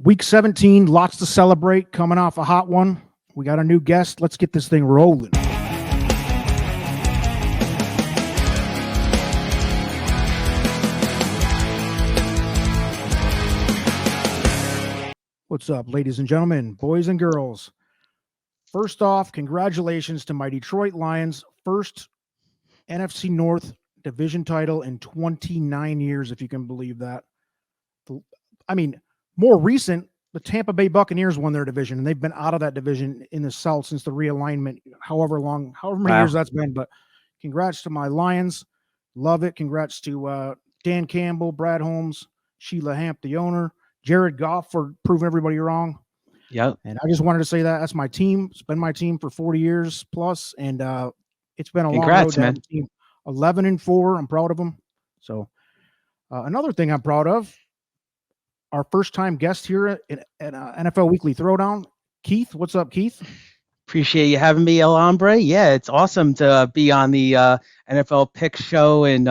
Week 17, lots to celebrate, coming off a hot one. We got a new guest. Let's get this thing rolling. What's up, ladies and gentlemen, boys and girls? First off, congratulations to my Detroit Lions, first NFC North division title in 29 years, if you can believe that. I mean, more recent, the Tampa Bay Buccaneers won their division, and they've been out of that division in the South since the realignment, however many years that's been. But congrats to my Lions. Love it. Congrats to Dan Campbell, Brad Holmes, Sheila Hamp, the owner, Jared Goff for proving everybody wrong. Yep. And I just wanted to say that's my team. It's been my team for 40 years plus, and it's been a long road to have a team. 11-4. I'm proud of them. So another thing I'm proud of, our first-time guest here at NFL Weekly Throwdown, Keith. What's up, Keith? Appreciate you having me, El Hombre. Yeah, it's awesome to be on the NFL Pick Show and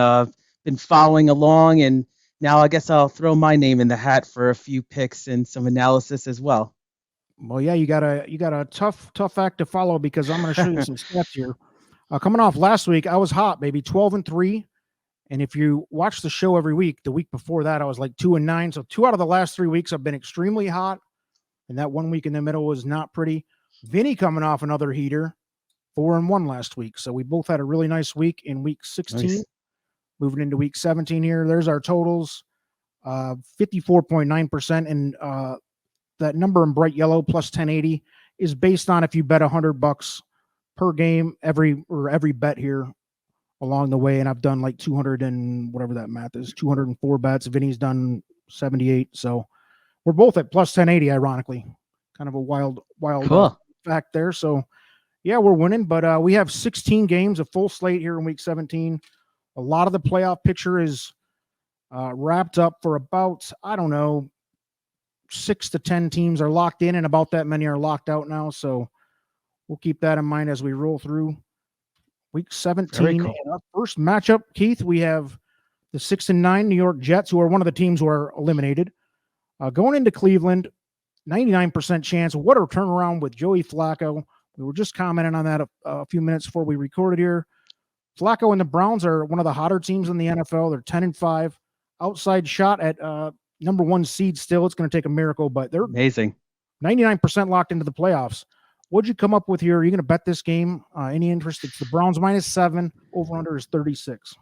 been following along. And now I guess I'll throw my name in the hat for a few picks and some analysis as well. Well, yeah, you got a tough act to follow because I'm going to show you some stats here. Coming off last week, I was hot, baby, 12-3. And if you watch the show every week, the week before that, I was like 2-9. So 2 out of the last 3 weeks, I've been extremely hot. And that 1 week in the middle was not pretty. Vinny coming off another heater, 4-1 last week. So we both had a really nice week in week 16. Nice. Moving into week 17 here, there's our totals, 54.9%. And that number in bright yellow plus 1080 is based on if you bet $100 per game, every bet here along the way. And I've done like 200 and whatever that math is, 204 bets. Vinny's done 78. So we're both at plus 1080, ironically. Kind of a wild cool. Fact there. So yeah, we're winning, but we have 16 games, a full slate here in week 17. A lot of the playoff picture is wrapped up for about, 6 to 10 teams are locked in, and about that many are locked out now. So we'll keep that in mind as we roll through week 17. Cool. And our first matchup, Keith, we have the 6-9 New York Jets, who are one of the teams who are eliminated. Going into Cleveland, 99% chance. What a turnaround with Joey Flacco. We were just commenting on that a few minutes before we recorded here. Flacco and the Browns are one of the hotter teams in the NFL. They're 10-5. Outside shot at number 1 seed still. It's going to take a miracle, but they're amazing. 99% locked into the playoffs. What'd you come up with here? Are you going to bet this game? Any interest? It's the Browns -7. Over-under is 36.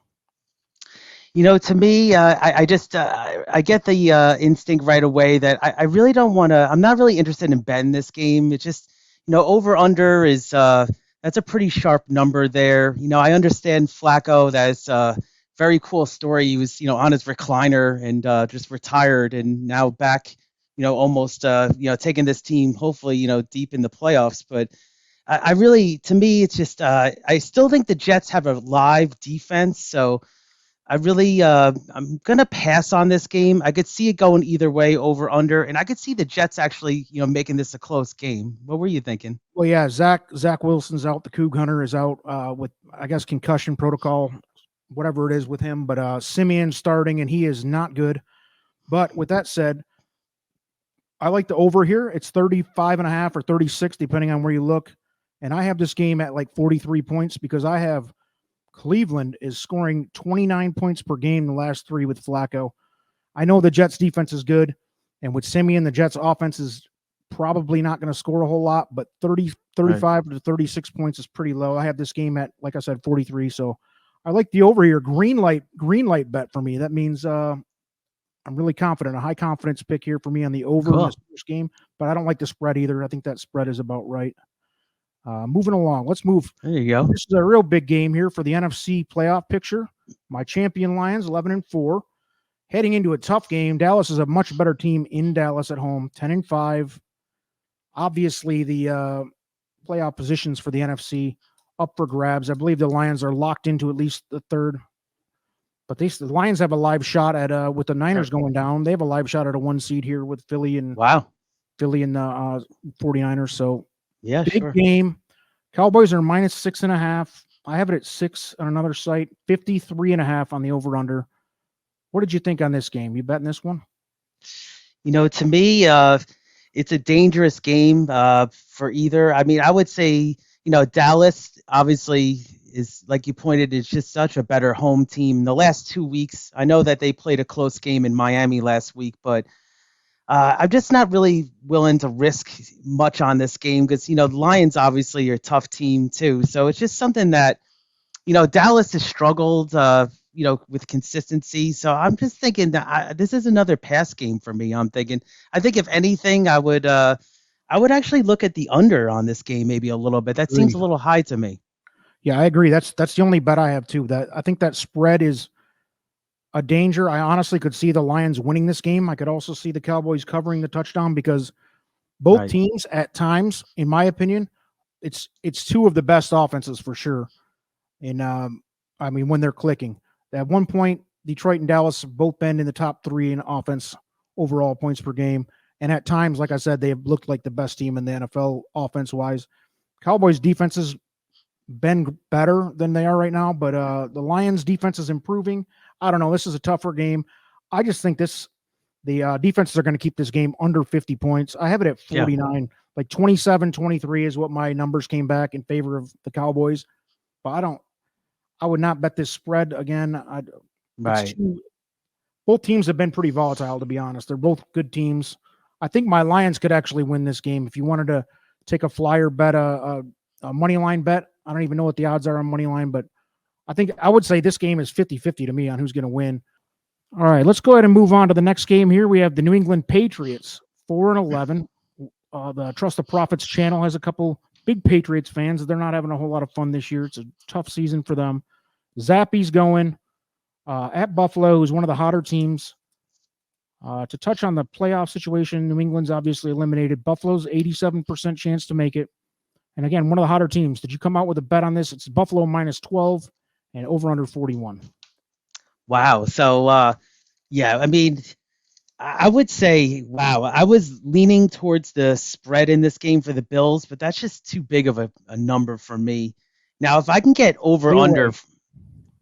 To me, I get the instinct right away that I really don't want to. I'm not really interested in betting this game. It's just, over-under is that's a pretty sharp number there. I understand Flacco. That's a very cool story. He was, on his recliner and just retired and now back, almost, taking this team hopefully, deep in the playoffs. But I really, to me, it's just I still think the Jets have a live defense. So I really, I'm going to pass on this game. I could see it going either way, over, under, and I could see the Jets actually, making this a close game. What were you thinking? Well, yeah, Zach Wilson's out. The Coug Hunter is out with, I guess, concussion protocol, whatever it is with him. But Simeon starting, and he is not good. But with that said, I like the over here. It's 35.5 or 36, depending on where you look. And I have this game at like 43 points because I have Cleveland is scoring 29 points per game the last 3 with Flacco. I know the Jets defense is good, and with Simeon, the Jets offense is probably not going to score a whole lot, but 35 to 36 points is pretty low. I have this game at, like I said, 43. So I like the over here. Green light bet for me. That means I'm really confident. A high confidence pick here for me on the over in this first game, but I don't like the spread either. I think that spread is about right. Moving along, let's move. There you go. This is a real big game here for the NFC playoff picture. My champion Lions, 11-4, heading into a tough game. Dallas is a much better team in Dallas at home, 10-5. Obviously, the playoff positions for the NFC up for grabs. I believe the Lions are locked into at least the third. But the Lions have a live shot at with the Niners going down. They have a live shot at a 1 seed here with Philly and the 49ers. So. Yeah, big game. Cowboys are -6.5. I have it at 6 on another site. 53.5 on the over/under. What did you think on this game? You betting this one? To me, it's a dangerous game for either. I mean, I would say, Dallas obviously is, like you pointed, is just such a better home team. The last 2 weeks, I know that they played a close game in Miami last week, but I'm just not really willing to risk much on this game because, the Lions obviously are a tough team too. So it's just something that, Dallas has struggled, with consistency. So I'm just thinking that this is another pass game for me. I think if anything, I would actually look at the under on this game maybe a little bit. That seems a little high to me. Yeah, I agree. That's the only bet I have too. That I think that spread is a danger. I honestly could see the Lions winning this game. I could also see the Cowboys covering the touchdown because both Right. teams at times, in my opinion, it's two of the best offenses for sure. And I mean, when they're clicking, at one point, Detroit and Dallas have both been in the top three in offense overall points per game. And at times, like I said, they have looked like the best team in the NFL offense wise. Cowboys defense has been better than they are right now, but the Lions defense is improving. I don't know. This is a tougher game. I just think the defenses are going to keep this game under 50 points. I have it at 49, like 27-23 is what my numbers came back in favor of the Cowboys. But I would not bet this spread again. Right. Both teams have been pretty volatile, to be honest. They're both good teams. I think my Lions could actually win this game. If you wanted to take a flyer bet, a money line bet, I don't even know what the odds are on money line, but I would say this game is 50-50 to me on who's going to win. All right, let's go ahead and move on to the next game here. We have the New England Patriots, 4-11. The Trust the Profits channel has a couple big Patriots fans. They're not having a whole lot of fun this year. It's a tough season for them. Zappy's going at Buffalo, who's one of the hotter teams. To touch on the playoff situation, New England's obviously eliminated. Buffalo's 87% chance to make it. And again, one of the hotter teams. Did you come out with a bet on this? It's Buffalo minus 12 and over under 41. Wow. So, yeah, I mean, I would say, wow, I was leaning towards the spread in this game for the Bills, but that's just too big of a number for me. Now, if I can get over under,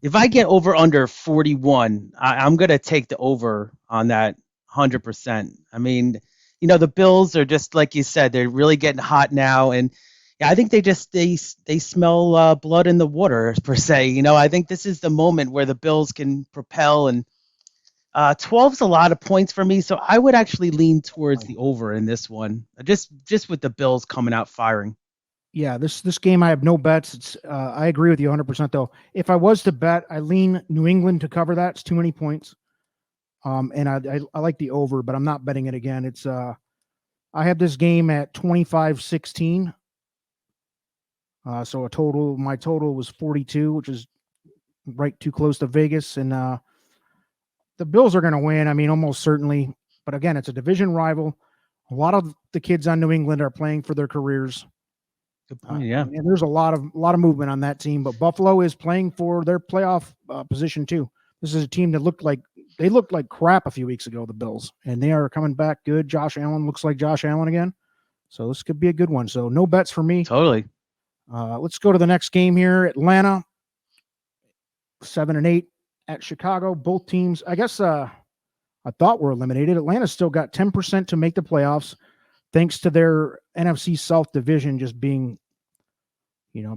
if I get over under 41, I'm going to take the over on that 100%. I mean, the Bills are just like you said, they're really getting hot now, and yeah, I think they smell blood in the water per se. I think this is the moment where the Bills can propel, and 12's a lot of points for me, so I would actually lean towards the over in this one, just with the Bills coming out firing. Yeah, this game I have no bets. It's I agree with you 100% though. If I was to bet, I lean New England to cover that. It's too many points. And I like the over, but I'm not betting it again. It's I have this game at 25-16. So my total was 42, which is right too close to Vegas. And the Bills are going to win. I mean, almost certainly. But again, it's a division rival. A lot of the kids on New England are playing for their careers. Good point, yeah. And there's a lot of movement on that team. But Buffalo is playing for their playoff position too. This is a team that looked like crap a few weeks ago, the Bills, and they are coming back good. Josh Allen looks like Josh Allen again. So this could be a good one. So no bets for me. Totally. Let's go to the next game here. Atlanta, 7-8 at Chicago. Both teams, I guess, I thought were eliminated. Atlanta's still got 10% to make the playoffs, thanks to their NFC South division just being,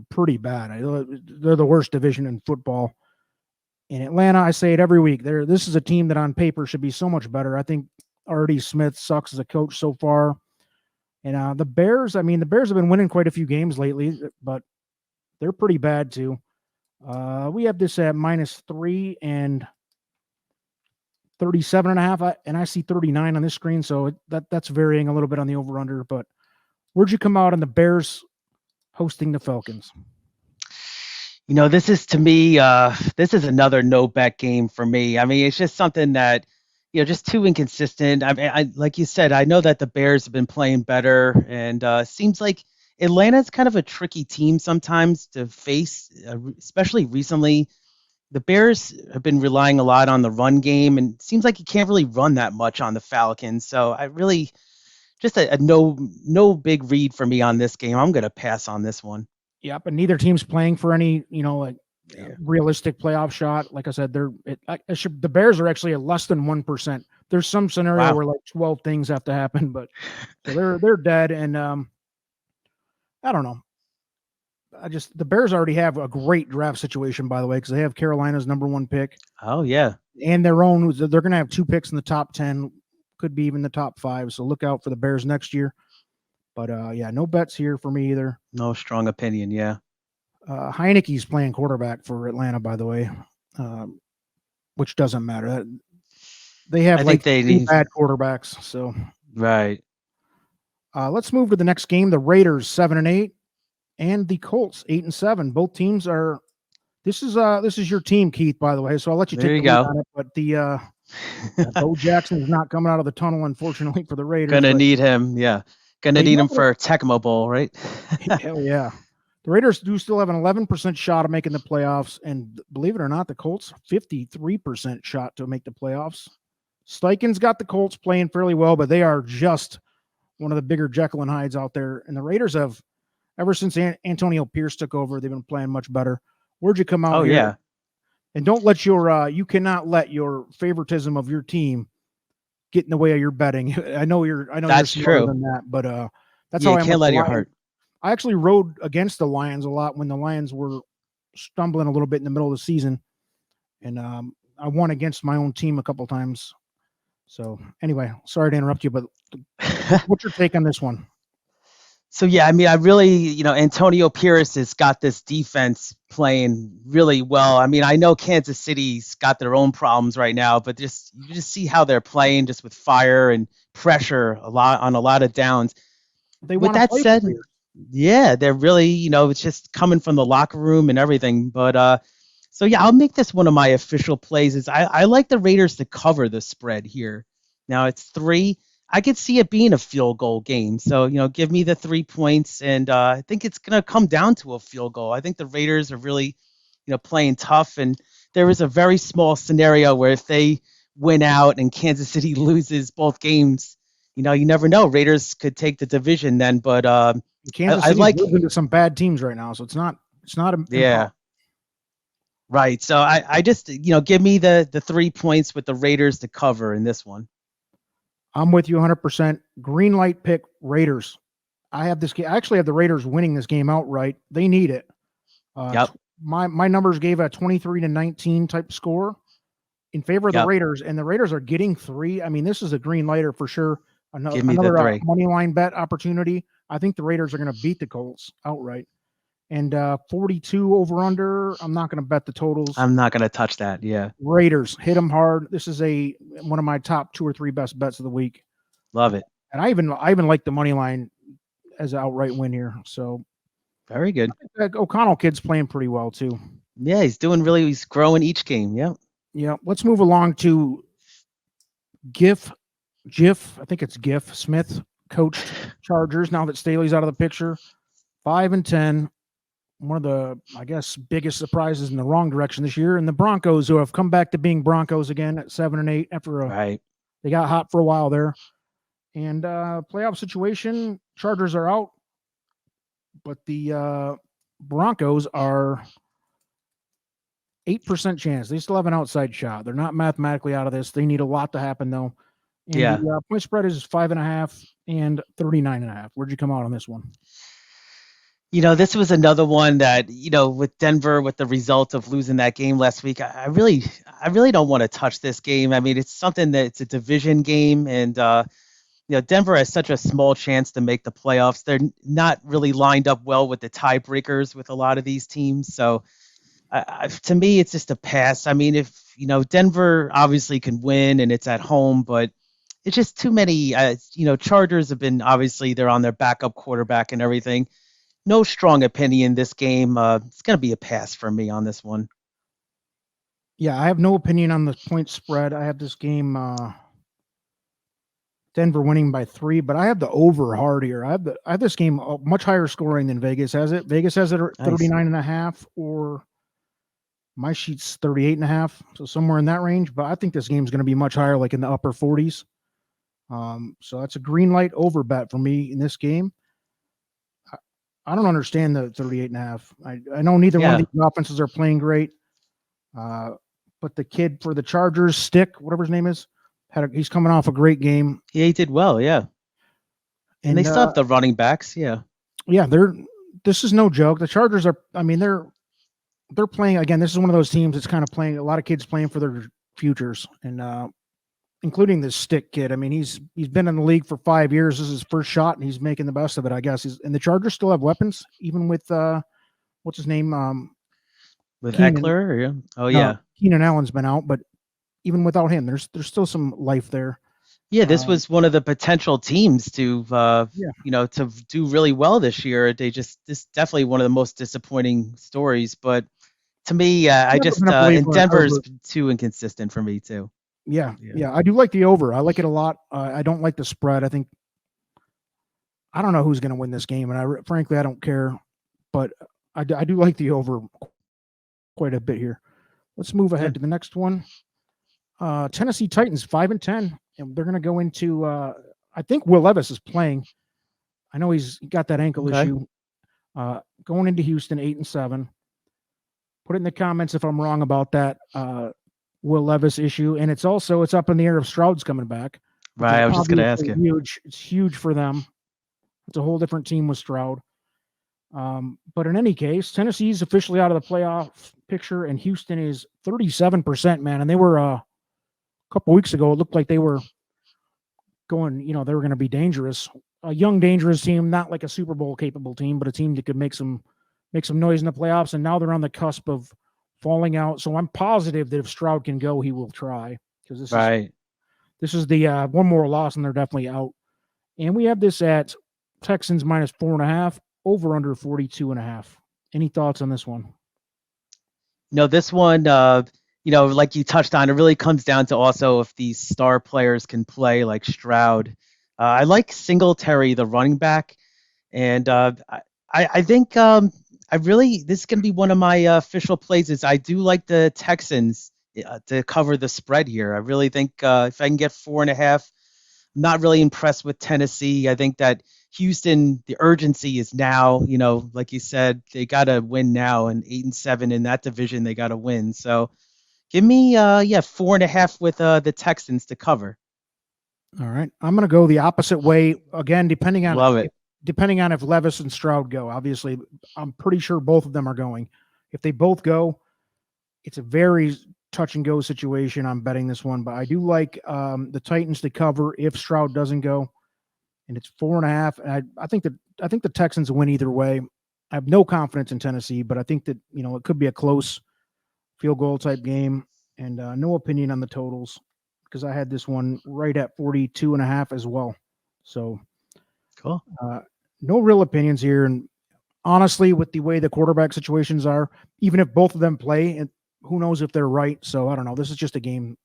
pretty bad. They're the worst division in football. In Atlanta, I say it every week. This is a team that on paper should be so much better. I think R.D. Smith sucks as a coach so far. And the Bears have been winning quite a few games lately, but they're pretty bad too. We have this at -3 and 37.5, and I see 39 on this screen, so that's varying a little bit on the over/under. But where'd you come out on the Bears hosting the Falcons? This is, to me, this is another no bet game for me. I mean, it's just something that, just too inconsistent. I mean, like you said, I know that the Bears have been playing better, and seems like Atlanta's kind of a tricky team sometimes to face, especially recently. The Bears have been relying a lot on the run game, and it seems like you can't really run that much on the Falcons. So I really just a no big read for me on this game. I'm going to pass on this one. Yep, and neither team's playing for any, realistic playoff shot. Like I said, the Bears are actually at less than 1%. there's some scenario Wow. where like 12 things have to happen, but so they're dead. And I don't know. The Bears already have a great draft situation, by the way, because they have Carolina's number 1 pick Oh yeah. and their own. They're going to have 2 picks in the top 10, could be even the top 5. So look out for the Bears next year. But yeah, no bets here for me either. No strong opinion. Yeah. Heineke's playing quarterback for Atlanta, by the way, which doesn't matter. They have I think they 3 need. bad quarterbacks. So Right. let's move to the next game. The Raiders 7-8 and the Colts 8-7. Both teams are. This is your team, Keith, by the way. So I'll let you There take you the lead go. on it. But the Bo Jackson is not coming out of the tunnel, unfortunately, for the Raiders. Gonna but need him. Yeah. Gonna they need him know- for Tecmo Bowl, right? Hell yeah. The Raiders do still have an 11% shot of making the playoffs, and believe it or not, the Colts 53% shot to make the playoffs. Steichen's got the Colts playing fairly well, but they are just one of the bigger Jekyll and Hydes out there. And the Raiders have, ever since Antonio Pierce took over, they've been playing much better. Where'd you come out Oh here? yeah. And don't let you cannot let your favoritism of your team get in the way of your betting. I know That's you're smarter true. than that, but that's Yeah, how you I am can't with let the your Lions. heart. I actually rode against the Lions a lot when the Lions were stumbling a little bit in the middle of the season, and I won against my own team a couple times. So anyway, sorry to interrupt you, but what's your take on this one? So yeah, I mean, I really, Antonio Pierce has got this defense playing really well. I mean, I know Kansas City's got their own problems right now, but you just see how they're playing, just with fire and pressure a lot of downs. They With want to that play said, for you. yeah, they're really, it's just coming from the locker room and everything. But so yeah, I'll make this one of my official plays. Is I like the Raiders to cover the spread here. Now it's 3. I could see it being a field goal game. So, give me the 3 points, and I think it's going to come down to a field goal. I think the Raiders are really, playing tough, and there is a very small scenario where if they win out and Kansas City loses both games, you never know. Raiders could take the division then, but Kansas I City's like, losing to some bad teams right now, so it's not yeah, right. So I just, give me the 3 points with the Raiders to cover in this one. I'm with you 100%. Green light pick Raiders. I have this game. I actually have the Raiders winning this game outright. They need it. Yep. My numbers gave a 23-19 type score in favor of the Yep. Raiders, and the Raiders are getting 3. I mean, this is a green lighter for sure. Give me the Another 3. money line bet opportunity. I think the Raiders are going to beat the Colts outright. And 42 over under. I'm not going to bet the totals. I'm not going to touch that. Yeah. Raiders hit them hard. This is one of my top 2 or 3 best bets of the week. Love it. And I even like the money line as an outright win here. So very good. O'Connell kid's playing pretty well too. Yeah, he's growing each game. Yep. Yeah. Let's move along to GIF. I think it's GIF Smith coached Chargers. Now that Staley's out of the picture, 5-10. One of the, I guess, biggest surprises in the wrong direction this year. And the Broncos, who have come back to being Broncos again at 7-8 after they got hot for a while there. And playoff situation, Chargers are out, but the Broncos are 8% chance. They still have an outside shot. They're not mathematically out of this. They need a lot to happen though. And the point spread is 5.5 and 39.5. Where'd you come out on this one? This was another one that, with Denver, with the result of losing that game last week, I really don't want to touch this game. I mean, it's something that it's a division game, and Denver has such a small chance to make the playoffs. They're not really lined up well with the tiebreakers with a lot of these teams. So to me, it's just a pass. I mean, if, Denver obviously can win and it's at home, but it's just too many, Chargers have been, obviously they're on their backup quarterback and everything. No strong opinion this game. It's going to be a pass for me on this one. Yeah, I have no opinion on the point spread. I have this game Denver winning by 3, but I have the over hard here. I have this game much higher scoring than Vegas has it. Vegas has it at 39.5, or my sheet's 38.5, so somewhere in that range. But I think this game is going to be much higher, like in the upper 40s. So that's a green light over bet for me in this game. I don't understand the 38.5. I know neither one of these offenses are playing great. But the kid for the Chargers, Stick, whatever his name is, He's coming off a great game. He did well, yeah. And they still have the running backs, yeah. Yeah, this is no joke. The Chargers are, I mean, they're playing again. This is one of those teams that's kind of playing, a lot of kids playing for their futures, and including this Stick kid. I mean, he's been in the league for 5 years. This is his first shot, and he's making the best of it, I guess. And the Chargers still have weapons, even with what's his name? With Keenan. Eckler, yeah. Oh yeah. Keenan Allen's been out, but even without him, there's still some life there. Yeah, this was one of the potential teams to to do really well this year. This definitely one of the most disappointing stories, but to me, I just and Denver's too inconsistent for me too. Yeah. I do like the over. I like it a lot. I don't like the spread. I don't know who's going to win this game, and frankly I don't care, but I do like the over quite a bit here. Let's move ahead to the next one. Tennessee Titans 5-10, and they're going to go into. I think Will Levis is playing. I know he's got that ankle issue. Going into Houston 8-7. Put it in the comments if I'm wrong about that Will Levis issue, and it's up in the air if Stroud's coming back. Right, I was just going to ask you. Huge. It's huge for them. It's a whole different team with Stroud. But in any case, Tennessee's officially out of the playoff picture, and Houston is 37%, man. And they were a couple weeks ago, it looked like they were going, they were going to be dangerous. A young, dangerous team, not like a Super Bowl capable team, but a team that could make some noise in the playoffs. And now they're on the cusp of falling out. So I'm positive that if Stroud can go, he will try, because this is the one more loss, and they're definitely out. And we have this at Texans -4.5. Over under 42.5. Any thoughts on this one? This one, like you touched on, it really comes down to also if these star players can play like Stroud. I like Singletary, the running back, and I think this is going to be one of my official plays. Is I do like the Texans to cover the spread here. I really think if I can get 4.5, I'm not really impressed with Tennessee. I think that Houston, the urgency is now, like you said, they got to win now, and 8-7 in that division, they got to win. So give me, 4.5 with the Texans to cover. All right. I'm going to go the opposite way again, depending on if Levis and Stroud go. Obviously, I'm pretty sure both of them are going. If they both go, it's a very touch and go situation. I'm betting this one, but I do like the Titans to cover if Stroud doesn't go. And it's 4.5. And I think the Texans win either way. I have no confidence in Tennessee, but I think that, it could be a close field goal type game, and no opinion on the totals, because I had this one right at 42.5 as well. So cool. No real opinions here. And honestly, with the way the quarterback situations are, even if both of them play, and who knows if they're right. So I don't know. This is just a game.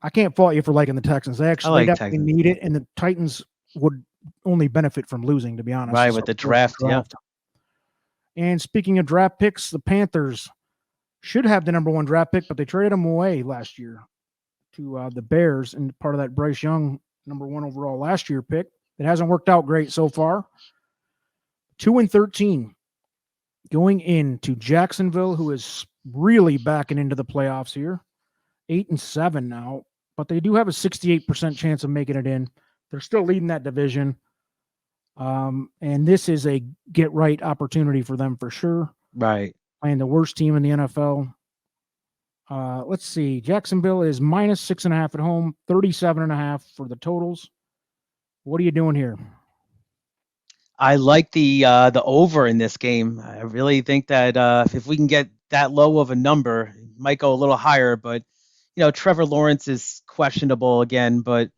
I can't fault you for liking the Texans. They actually definitely need it, and the Titans would only benefit from losing, to be honest. Right, with the draft, yeah. And speaking of draft picks, the Panthers should have the number 1 draft pick, but they traded him away last year to the Bears, and part of that Bryce Young number 1 overall last year pick. It hasn't worked out great so far. 2-13 going into Jacksonville, who is really backing into the playoffs here. 8-7 now, but they do have a 68% chance of making it in. They're still leading that division. And this is a get right opportunity for them for sure. Right. Playing the worst team in the NFL. Let's see. Jacksonville is -6.5 at home, 37.5 for the totals. What are you doing here? I like the over in this game. I really think that if we can get that low of a number, it might go a little higher, but Trevor Lawrence is questionable again, but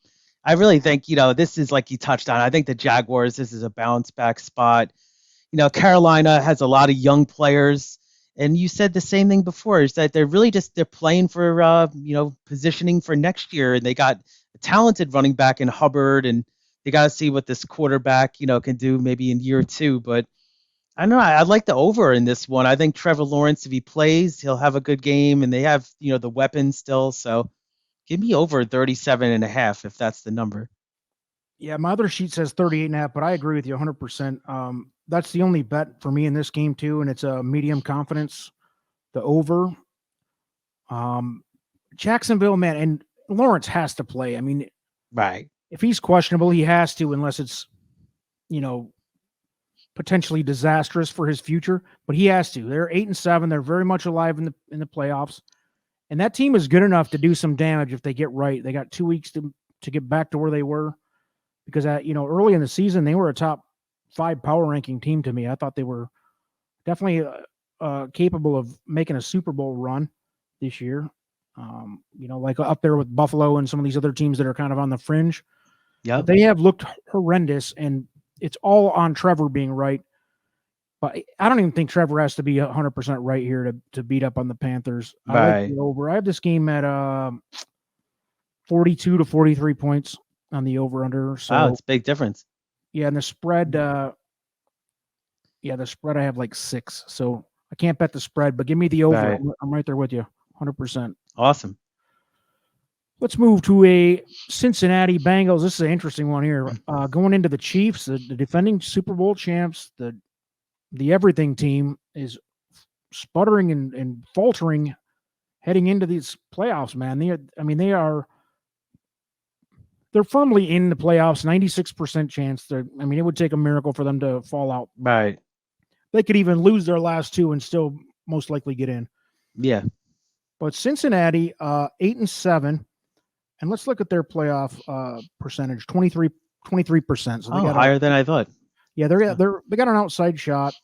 I really think, this is like you touched on. I think the Jaguars, this is a bounce back spot. Carolina has a lot of young players, and you said the same thing before, is that they're playing for, positioning for next year, and they got a talented running back in Hubbard, and they got to see what this quarterback, can do maybe in year 2, but I don't know. I'd like the over in this one. I think Trevor Lawrence, if he plays, he'll have a good game, and they have, the weapons still. So give me over 37.5 if that's the number. Yeah, my other sheet says 38.5, but I agree with you 100%. That's the only bet for me in this game too, and it's a medium confidence, the over. Jacksonville, man, and Lawrence has to play. I mean, Right. if he's questionable, he has to, unless it's, potentially disastrous for his future. But he has to. They're 8-7. They're very much alive in the playoffs, and that team is good enough to do some damage if they get right. They got 2 weeks to get back to where they were, because early in the season they were a top 5 power ranking team to me. I thought they were definitely capable of making a Super Bowl run this year. Like up there with Buffalo and some of these other teams that are kind of on the fringe. Yeah. They have looked horrendous, and it's all on Trevor being right. But I don't even think Trevor has to be 100% right here to beat up on the Panthers. I like the over. I have this game at 42 to 43 points on the over-under. So, wow, it's a big difference. Yeah, and the spread, the spread I have like 6. So I can't bet the spread, but give me the over. Right. I'm right there with you, 100%. Awesome. Let's move to a Cincinnati Bengals. This is an interesting one here. Going into the Chiefs, the defending Super Bowl champs, the everything team is sputtering and faltering heading into these playoffs, man. They're firmly in the playoffs, 96% chance. It would take a miracle for them to fall out. Right. They could even lose their last 2 and still most likely get in. Yeah. But Cincinnati, 8-7. And let's look at their playoff percentage, 23%. So they got higher than I thought. Yeah, they got an outside shot.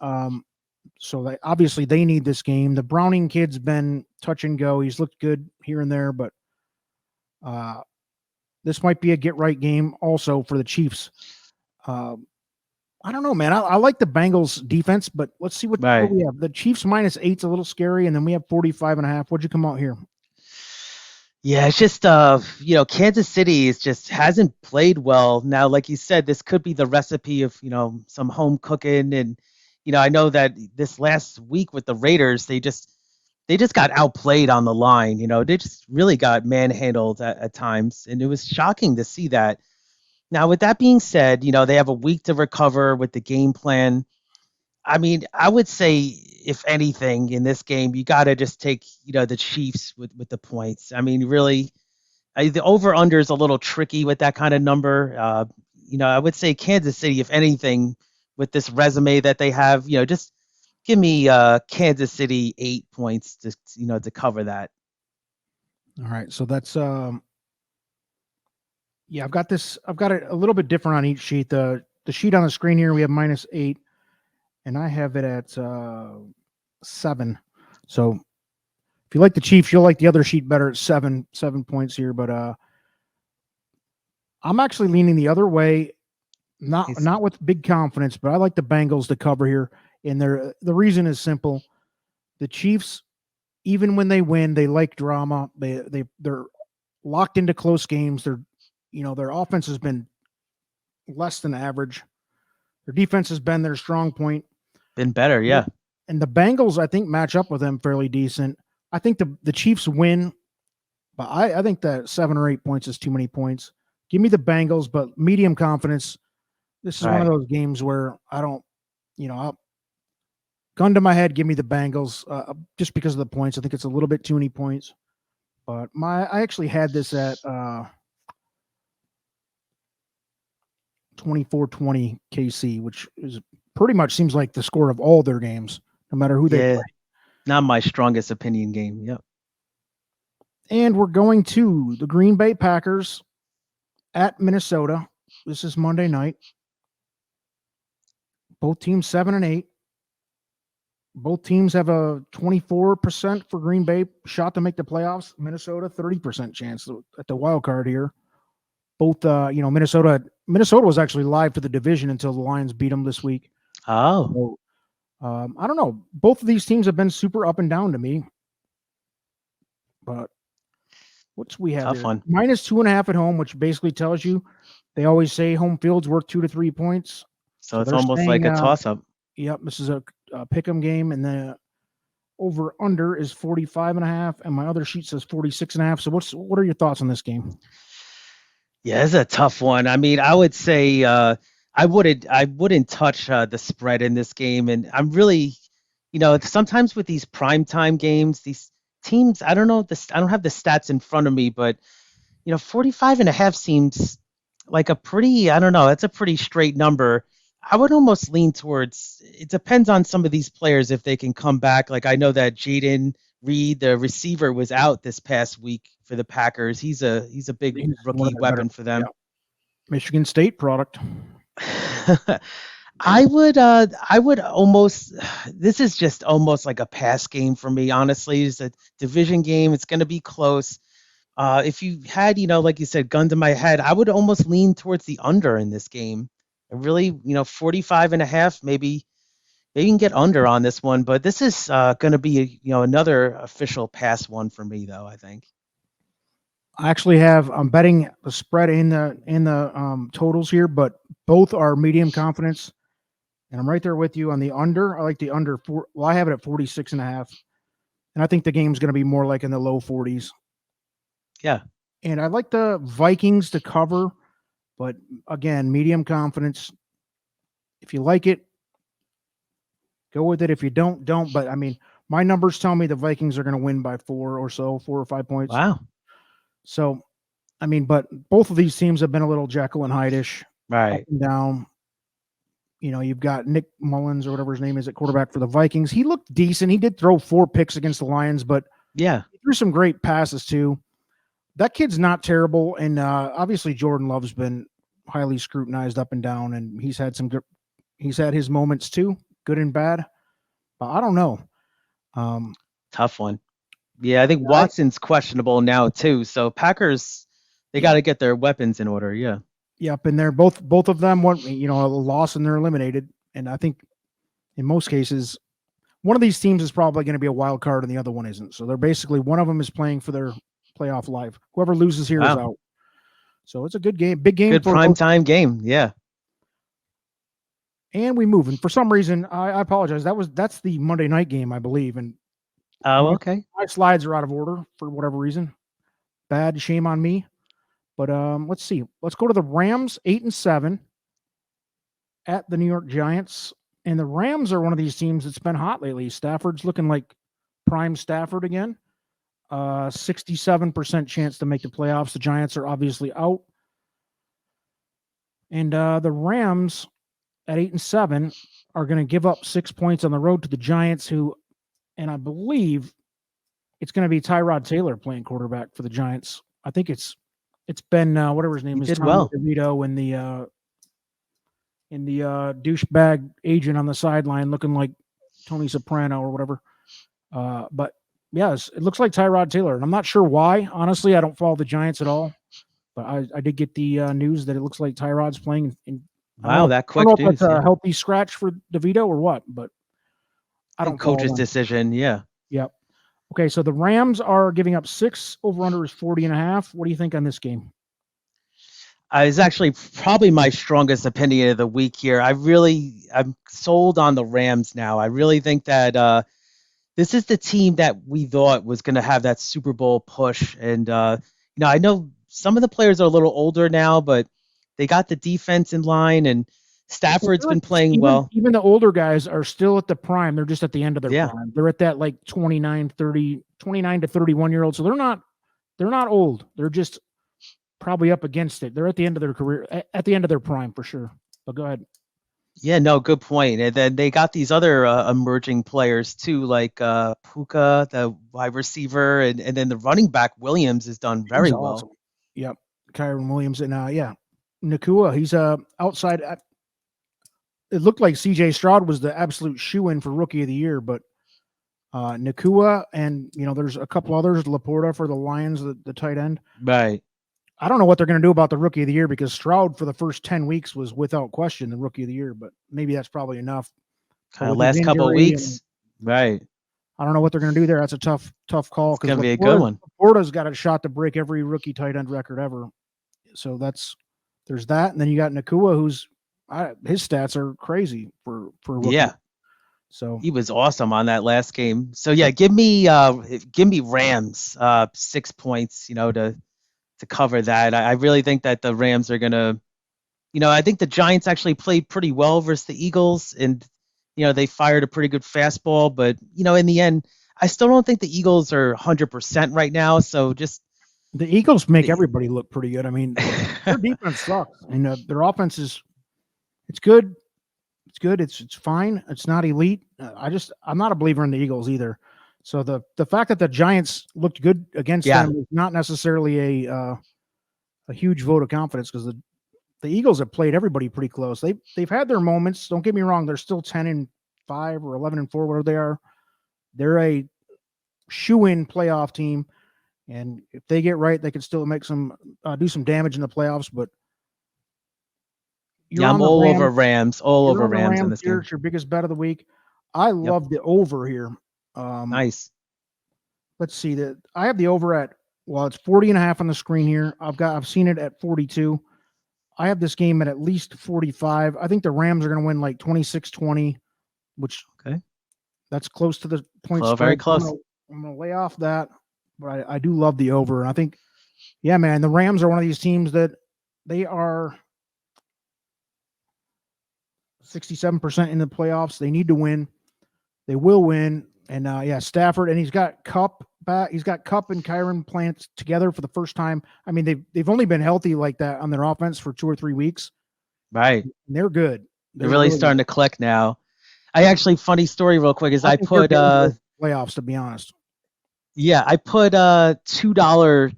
So obviously they need this game. The Browning kid's been touch and go. He's looked good here and there, but this might be a get right game also for the Chiefs. I don't know, man. I like the Bengals defense, but let's see what we have. The Chiefs -8's a little scary, and then we have 45.5. What'd you come out here? Yeah, it's just Kansas City hasn't played well. Now, like you said, this could be the recipe of some home cooking, and I know that this last week with the Raiders, they just got outplayed on the line. They just really got manhandled at times, and it was shocking to see that. Now, with that being said, they have a week to recover with the game plan. I would say, if anything, in this game, you got to just take, the Chiefs with the points. Really, the over-under is a little tricky with that kind of number. I would say Kansas City, if anything, with this resume that they have, just give me Kansas City 8 points to cover that. All right, so that's I've got it a little bit different on each sheet. The sheet on the screen here, we have -8. And I have it at 7. So if you like the Chiefs, you'll like the other sheet better at 7 points here. But I'm actually leaning the other way, not with big confidence, but I like the Bengals to cover here. And the reason is simple. The Chiefs, even when they win, they like drama. They're locked into close games. Their offense has been less than average. Their defense has been their strong point. Been better, yeah. And the Bengals, I think, match up with them fairly decent. I think the Chiefs win, but I think that 7 or 8 points is too many points. Give me the Bengals, but medium confidence. This is one of those games where I don't, gun to my head, give me the Bengals just because of the points. I think it's a little bit too many points. But I actually had this at 24-20 KC, which is pretty much seems like the score of all their games, no matter who they play. Not my strongest opinion game. Yep. And we're going to the Green Bay Packers at Minnesota. This is Monday night. Both teams 7-8. Both teams have a 24% for Green Bay shot to make the playoffs. Minnesota 30% chance at the wild card here. Both, Minnesota was actually live for the division until the Lions beat them this week. Oh, so, I don't know. Both of these teams have been super up and down to me. But what's we have? Tough one. -2.5 at home, which basically tells you they always say home field's worth 2 to 3 points. So it's almost like a toss-up. Yep, this is a pick'em game, and the over/under is 45.5, and my other sheet says 46.5. So what are your thoughts on this game? Yeah, it's a tough one. I would say I wouldn't touch the spread in this game, and I'm really, sometimes with these primetime games, these teams, I don't know I don't have the stats in front of me, but 45.5 seems like a pretty, I don't know, that's a pretty straight number. I would almost lean towards, it depends on some of these players if they can come back. Like I know that Jaden Reed, the receiver, was out this past week for the Packers. He's a big He's one of rookie their better. weapon for Yeah, them. Michigan State product. I would almost, this is just almost like a pass game for me, honestly. It's a division game. It's going to be close. If you had, like you said, gun to my head, I would almost lean towards the under in this game. And really, 45.5, maybe you can get under on this one, but this is going to be, another official pass one for me, though, I think. I'm betting the spread in the totals here, but both are medium confidence. And I'm right there with you on the under. I like the under. I have it at 46.5. And I think the game's going to be more like in the low 40s. Yeah. And I like the Vikings to cover, but again, medium confidence. If you like it, go with it. If you don't. But I mean, my numbers tell me the Vikings are going to win by 4 or 5 points. Wow. So, I mean, but both of these teams have been a little Jekyll and Hyde-ish, Right. up and down. You've got Nick Mullins or whatever his name is at quarterback for the Vikings. He looked decent. He did throw 4 picks against the Lions, but yeah, he threw some great passes too. That kid's not terrible, and obviously Jordan Love's been highly scrutinized up and down, and he's had his moments too, good and bad. But I don't know. Tough one. Yeah, I think Watson's questionable now too. So Packers, they got to get their weapons in order. Yeah. Yep, and they're both of them want a loss and they're eliminated. And I think in most cases, one of these teams is probably going to be a wild card and the other one isn't. So they're basically one of them is playing for their playoff life. Whoever loses here is out. So it's a good game, big game, good prime time game. Yeah. And we move. And for some reason, I apologize. That's the Monday night game, I believe. And okay. My slides are out of order for whatever reason. Bad, shame on me. But let's see. Let's go to the Rams, 8-7 at the New York Giants. And the Rams are one of these teams that's been hot lately. Stafford's looking like prime Stafford again. 67% chance to make the playoffs. The Giants are obviously out. And the Rams at 8-7 are going to give up 6 points on the road to the Giants, and I believe it's going to be Tyrod Taylor playing quarterback for the Giants. I think it's been whatever his name is, Tommy DeVito, and the douchebag agent on the sideline looking like Tony Soprano or whatever. But yes, it looks like Tyrod Taylor, and I'm not sure why. Honestly, I don't follow the Giants at all, but I did get the news that it looks like Tyrod's playing. Wow, that quick I don't know news. if that's a healthy scratch for DeVito or what, but I don't. Coach's decision, yeah. Yep. Okay, so the Rams are giving up 6. Over under is 40.5. What do you think on this game? It's actually probably my strongest opinion of the week here. I'm sold on the Rams now. I really think that this is the team that we thought was going to have that Super Bowl push. And, I know some of the players are a little older now, but they got the defense in line, and Stafford's been playing well. Even the older guys are still at the prime. They're just at the end of their prime. They're at that like 29 to 31-year-old. So they're not old. They're just probably up against it. They're at the end of their career, at the end of their prime for sure. But go ahead. Yeah, no, good point. And then they got these other emerging players too, like Puka, the wide receiver, and then the running back Williams has done very well. Awesome. Yep, Kyron Williams, and Nakua. He's outside. It looked like C.J. Stroud was the absolute shoe-in for Rookie of the Year, but Nakua and there's a couple others. Laporta for the Lions, the tight end. Right. I don't know what they're going to do about the Rookie of the Year because Stroud for the first 10 weeks was without question the Rookie of the Year, but maybe that's probably enough. Kind of last couple of weeks. Right. I don't know what they're going to do there. That's a tough call. It's going to be a good one. Laporta's got a shot to break every rookie tight end record ever. So there's that. And then you got Nakua, who's his stats are crazy for rookie. Yeah. So he was awesome on that last game. So yeah, give me Rams 6 points, to cover that. I really think that the Rams are gonna, I think the Giants actually played pretty well versus the Eagles, and they fired a pretty good fastball, but in the end, I still don't think the Eagles are 100% right now. So just The Eagles make everybody look pretty good. I mean, their defense sucks, and their offense it's good. It's good. It's fine. It's not elite. I'm not a believer in the Eagles either. So the fact that the Giants looked good against them is not necessarily a huge vote of confidence, because the Eagles have played everybody pretty close. They've had their moments. Don't get me wrong. They're still 10-5 or 11-4, whatever they are. They're a shoe-in playoff team, and if they get right, they can still make do some damage in the playoffs. But I'm all over Rams. All over Rams in this game. It's your biggest bet of the week. I love the over here. Nice. Let's see that. I have the over at, it's 40.5 on the screen here. I've seen it at 42. I have this game at least 45. I think the Rams are going to win like 26-20, which that's close to the point spread. Very close. I'm going to lay off that, but I do love the over. And I think, man, the Rams are one of these teams that they are 67% in the playoffs. They need to win. They will win. And Stafford, and he's got Kupp back. He's got Kupp and Kyron playing together for the first time. I mean, they've only been healthy like that on their offense for 2 or 3 weeks. Right. And they're good. They're really starting to click now. Funny story real quick is I put playoffs, to be honest. Yeah, I put $2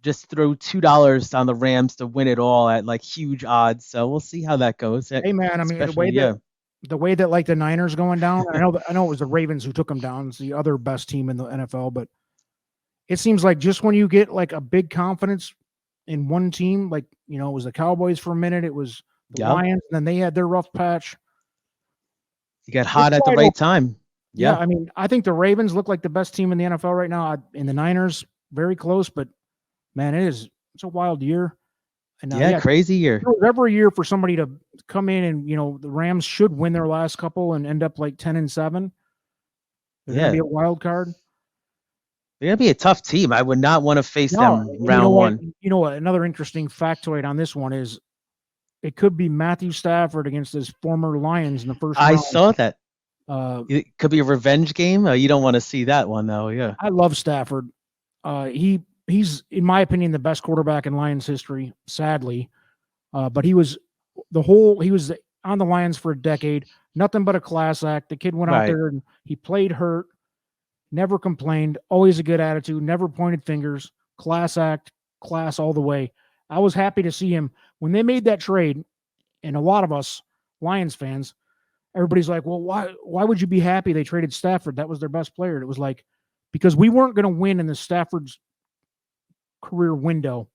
just threw $2 on the Rams to win it all at like huge odds. So we'll see how that goes. Hey man, I mean the way that like the Niners going down, I know it was the Ravens who took them down. It's the other best team in the NFL, but it seems like just when you get like a big confidence in one team, like, it was the Cowboys for a minute, it was the Lions, and then they had their rough patch. You got hot at the right time. Yeah, I mean, I think the Ravens look like the best team in the NFL right now. In the Niners, very close, but man, it's a wild year. And crazy year. Every year for somebody to come in and, the Rams should win their last couple and end up like 10-7. They're going to be a wild card. They're going to be a tough team. I would not want to face them round one. You know what? Another interesting factoid on this one is it could be Matthew Stafford against his former Lions in the first round. I saw that. It could be a revenge game. You don't want to see that one, though. Yeah. I love Stafford. He's, in my opinion, the best quarterback in Lions history, sadly. But he was on the Lions for a decade, nothing but a class act. The kid went out there and he played hurt, never complained, always a good attitude, never pointed fingers, class act, class all the way. I was happy to see him when they made that trade. And a lot of us Lions fans, everybody's like, well, why would you be happy they traded Stafford? That was their best player. And it was like, because we weren't going to win in the Stafford's career window.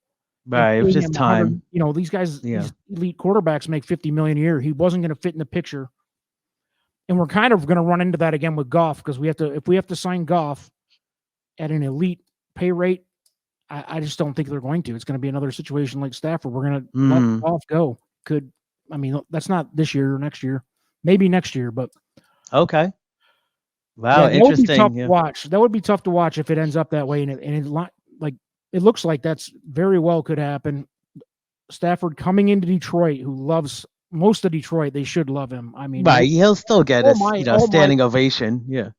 Right. It was just time. These guys, these elite quarterbacks make $50 million a year. He wasn't going to fit in the picture. And we're kind of going to run into that again with Goff, because if we have to sign Goff at an elite pay rate, I just don't think they're going to. It's going to be another situation like Stafford. We're going to let Goff go. That's not this year or next year. Maybe next year, but. Okay. Wow, interesting. That would be tough to watch. That would be tough to watch if it ends up that way, and it looks like that's very well could happen. Stafford coming into Detroit, who loves most of Detroit, they should love him. I mean, he'll still get a standing ovation. Yeah.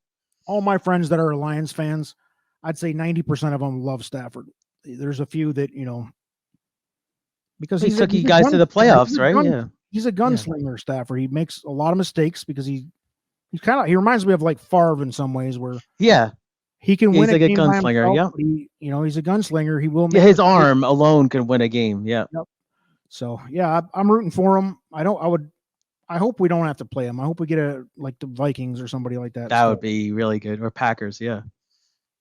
All my friends that are Lions fans, I'd say 90% of them love Stafford. There's a few that because he took you guys to the playoffs, right? He's a gunslinger, Stafford. He makes a lot of mistakes because he reminds me of like Favre in some ways, where he can win a game by himself, but he's a gunslinger. He will. His arm alone can win a game. Yeah. Yep. So I'm rooting for him. I hope we don't have to play him. I hope we get like the Vikings or somebody like that. That would be really good. Or Packers. Yeah.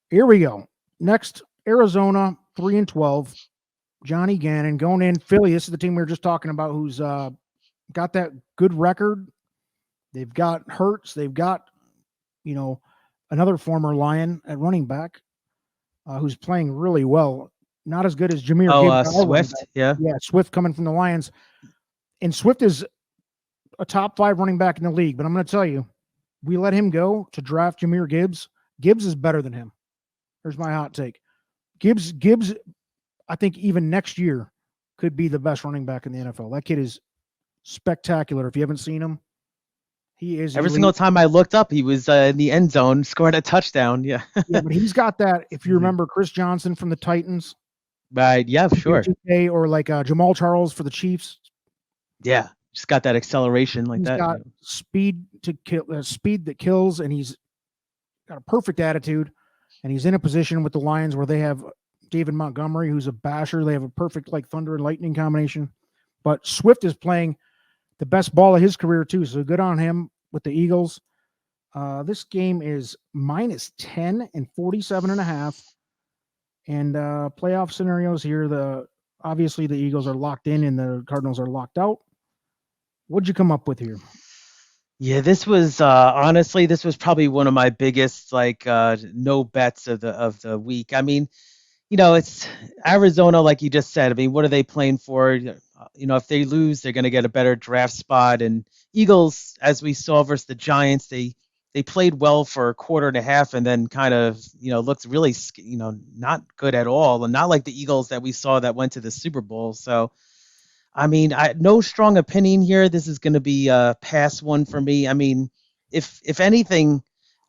Here we go. Next, Arizona 3-12. Johnny Gannon going in. Philly. This is the team we were just talking about, who's got that good record. They've got Hurts. They've got, another former Lion at running back who's playing really well. Not as good as Jahmyr Gibbs. Swift. Yeah, Swift coming from the Lions. And Swift is a top 5 running back in the league. But I'm going to tell you, we let him go to draft Jahmyr Gibbs. Gibbs is better than him. Here's my hot take. Gibbs, I think even next year could be the best running back in the NFL. That kid is spectacular. If you haven't seen him, he is. Every single time I looked up, he was in the end zone, scoring a touchdown. Yeah. Yeah, but he's got that. If you remember Chris Johnson from the Titans, Right. Yeah, sure. BGK or like Jamal Charles for the Chiefs. Yeah. Just got that acceleration like He's that. got speed to kill, speed that kills, and he's got a perfect attitude. And he's in a position with the Lions where they have David Montgomery, who's a basher. They have a perfect like thunder and lightning combination. But Swift is playing the best ball of his career too, so good on him with the Eagles. This game is -10 and 47.5. And playoff scenarios here, obviously the Eagles are locked in and the Cardinals are locked out. What'd you come up with here? Yeah, this was honestly, this was probably one of my biggest like no bets of the week. I mean, it's Arizona, like you just said. I mean, what are they playing for? If they lose, they're going to get a better draft spot. And Eagles, as we saw versus the Giants, they played well for a quarter and a half, and then kind of looked really not good at all, and not like the Eagles that we saw that went to the Super Bowl. So I mean, no strong opinion here. This is going to be a pass one for me. I mean, if anything,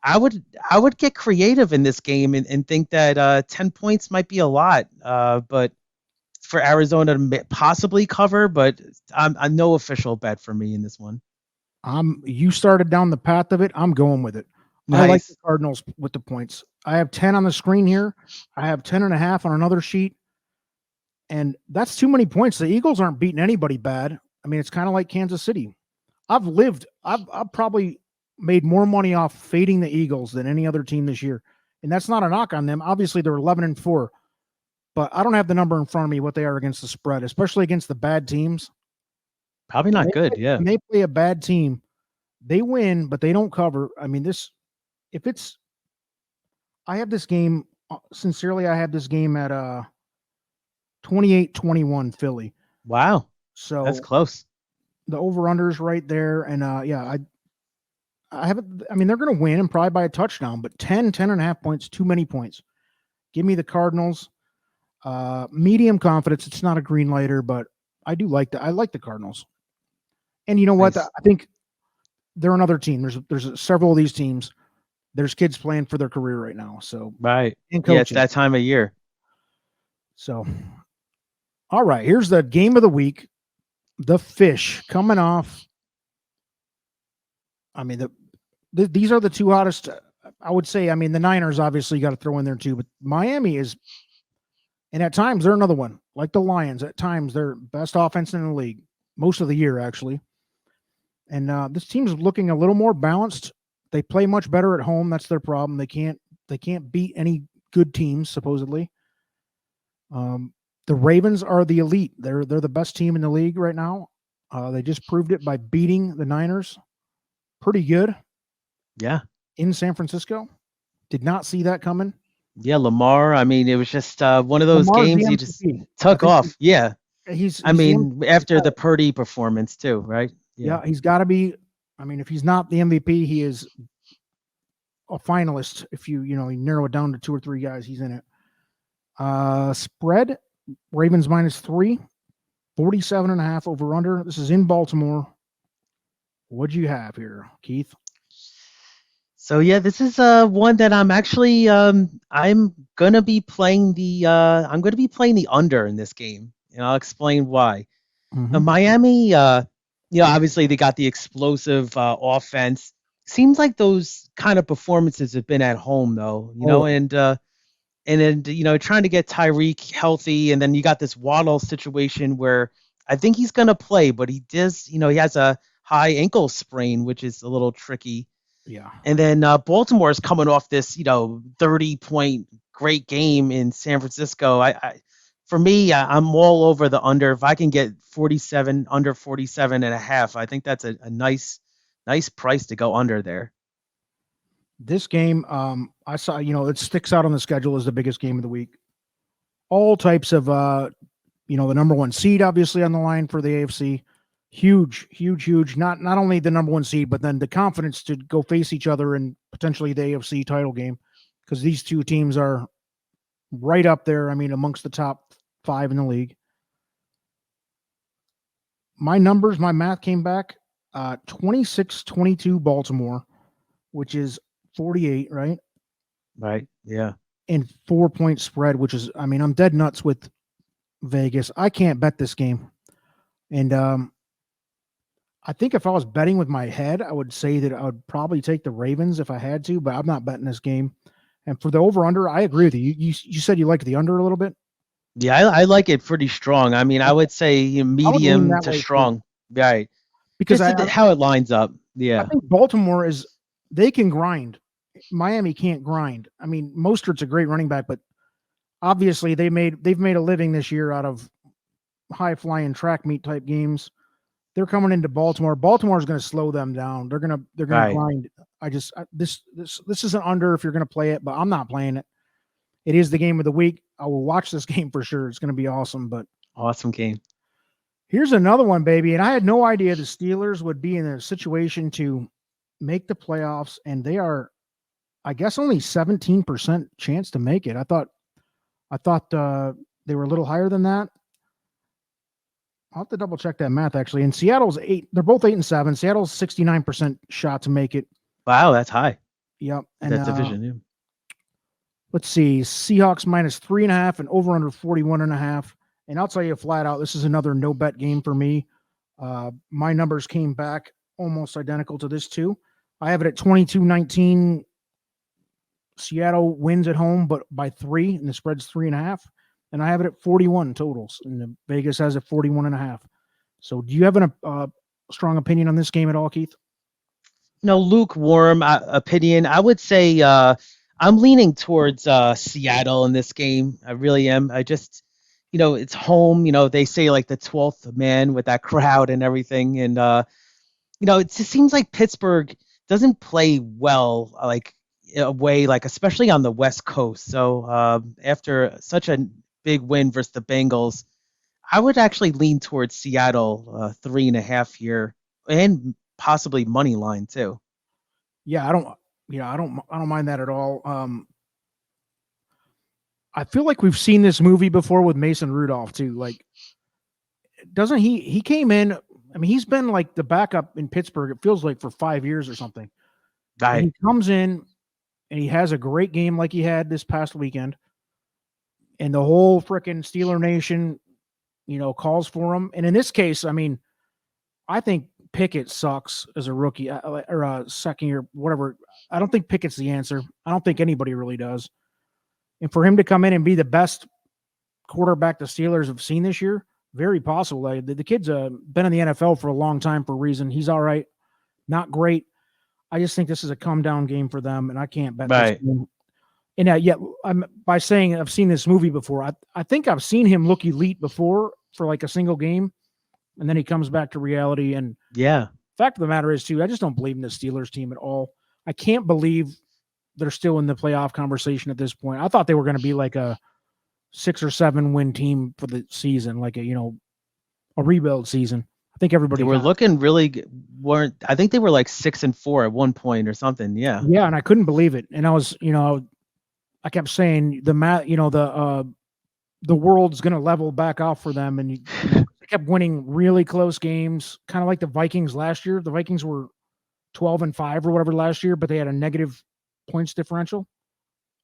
I would get creative in this game and think that 10 points might be a lot. But for Arizona to possibly cover, but I'm no official bet for me in this one. You started down the path of it. I'm going with it. Nice. I like the Cardinals with the points. I have 10 on the screen here. I have 10.5 on another sheet. And that's too many points. The Eagles aren't beating anybody bad. I mean, it's kind of like Kansas City. I've probably made more money off fading the Eagles than any other team this year. And that's not a knock on them. Obviously, they're 11-4. But I don't have the number in front of me what they are against the spread, especially against the bad teams. Probably not good, yeah. When they play a bad team, they win, but they don't cover. I mean, I have this game, sincerely, I have this game at 28-21 Philly. Wow. So that's close. The over-under is right there. And I haven't, I mean, they're going to win and probably by a touchdown, but 10.5 points, too many points. Give me the Cardinals. Medium confidence. It's not a green lighter, but I like the Cardinals. And you know what? Nice. I think they're another team. There's several of these teams. There's kids playing for their career right now. So right. And coaching. Yeah, it's that time of year. So, all right. Here's the game of the week. The Fish coming off. I mean, these are the two hottest. I would say. I mean, the Niners obviously got to throw in there too, but Miami is. And at times they're another one, like the Lions. At times they're best offense in the league, most of the year actually. And this team's looking a little more balanced. They play much better at home. That's their problem. They can't beat any good teams supposedly. The Ravens are the elite. They're the best team in the league right now. They just proved it by beating the Niners. Pretty good. Yeah. In San Francisco. Did not see that coming. Yeah, Lamar. I mean, it was just one of those Lamar's games he just took off. Yeah. He's after the Purdy performance too, right? Yeah, he's got to be. I mean, if he's not the MVP, he is a finalist. If you narrow it down to 2 or 3 guys, he's in it. Spread, Ravens -3, 47.5 over under. This is in Baltimore. What'd you have here, Keith? So yeah, this is one that I'm actually I'm gonna be playing the under in this game, and I'll explain why. Mm-hmm. Miami, obviously they got the explosive offense. Seems like those kind of performances have been at home though, and then trying to get Tyreek healthy, and then you got this Waddle situation where I think he's gonna play, but he has a high ankle sprain, which is a little tricky. Yeah. And then Baltimore is coming off this, 30-point great game in San Francisco. For me, I'm all over the under. If I can get 47, under 47.5, I think that's a nice price to go under there. This game, I saw, it sticks out on the schedule as the biggest game of the week. All types of, the number 1 seed, obviously, on the line for the AFC. Huge. Not only the number 1 seed, but then the confidence to go face each other in potentially the AFC title game, because these two teams are right up there. I mean, amongst the top 5 in the league. My math came back 26-22 Baltimore, which is 48, right? Right. Yeah. And 4-point spread, which is, I mean, I'm dead nuts with Vegas. I can't bet this game. And I think if I was betting with my head, I would say that I would probably take the Ravens if I had to, but I'm not betting this game. And for the over-under, I agree with you. You said you like the under a little bit? Yeah, I like it pretty strong. I mean, I would say I would lean medium that to way too. strong. Right. Because Just how it lines up. I Yeah. think Baltimore they can grind. Miami can't grind. I mean, Mostert's a great running back, but obviously they've made a living this year out of high flying track meet type games. They're coming into Baltimore. Baltimore's going to slow them down. They're going to Right. grind. This is an under if you're going to play it, but I'm not playing it. It is the game of the week. I will watch this game for sure. It's going to be awesome. But Awesome game. here's another one, baby. And I had no idea the Steelers would be in a situation to make the playoffs, and they are, I guess, only 17% chance to make it. I thought they were a little higher than that. I'll have to double check that math actually. And Seattle's 8. They're both 8-7. Seattle's 69% shot to make it. Wow, that's high. Yep. And That division. Yeah. Let's see. Seahawks -3.5 and over under 41.5. And I'll tell you flat out, this is another no bet game for me. My numbers came back almost identical to this too. I have it at 22-19. Seattle wins at home, but by 3, and the spread's 3.5. And I have it at 41 totals, and Vegas has it 41.5. So do you have a strong opinion on this game at all, Keith? No, lukewarm opinion. I would say I'm leaning towards Seattle in this game. I really am. I just, it's home. They say like the 12th man with that crowd and everything. And, it just seems like Pittsburgh doesn't play well, like away, like especially on the West Coast. So after such a big win versus the Bengals, I would actually lean towards Seattle 3.5 here and possibly money line too. Yeah, I don't mind that at all. I feel like we've seen this movie before with Mason Rudolph too. Like, doesn't he came in? I mean, he's been like the backup in Pittsburgh. It feels like for 5 years or something. Right. And he comes in and he has a great game like he had this past weekend. And the whole freaking Steeler Nation, calls for him. And in this case, I mean, I think Pickett sucks as a rookie or a second year, whatever. I don't think Pickett's the answer. I don't think anybody really does. And for him to come in and be the best quarterback the Steelers have seen this year, very possible. The kid's been in the NFL for a long time for a reason. He's all right, not great. I just think this is a come down game for them, and I can't bet this game. And yet, by saying I've seen this movie before, I think I've seen him look elite before for like a single game, and then he comes back to reality. And fact of the matter is, too, I just don't believe in the Steelers team at all. I can't believe they're still in the playoff conversation at this point. I thought they were going to be like a 6 or 7 win team for the season, like a rebuild season. I think everybody were looking really good. I think they were like 6-4 at one point or something. Yeah. Yeah, and I couldn't believe it. And I was, I kept saying the world's going to level back off for them, and they kept winning really close games, kind of like the Vikings last year. The Vikings were 12-5 or whatever last year, but they had a negative points differential.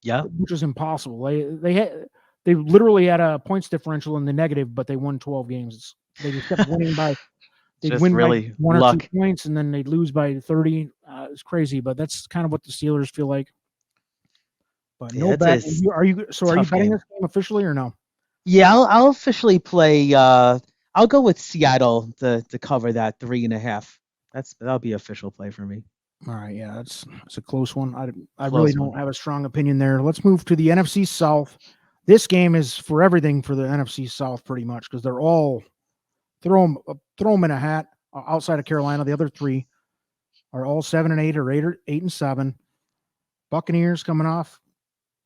Yeah, which was impossible. They literally had a points differential in the negative, but they won 12 games. They just kept winning by. They'd win really by 1 or 2 points, and then they'd lose by 30. It's crazy, but that's kind of what the Steelers feel like. But no bet. Are you betting this game officially or no? Yeah, I'll officially play. I'll go with Seattle to cover that 3.5. That'll be official play for me. All right, yeah, it's a close one. I really don't have a strong opinion there. Let's move to the NFC South. This game is for everything for the NFC South pretty much because they're all throw them in a hat outside of Carolina. The other 3 are all 7-8 or 8-7. Buccaneers coming off.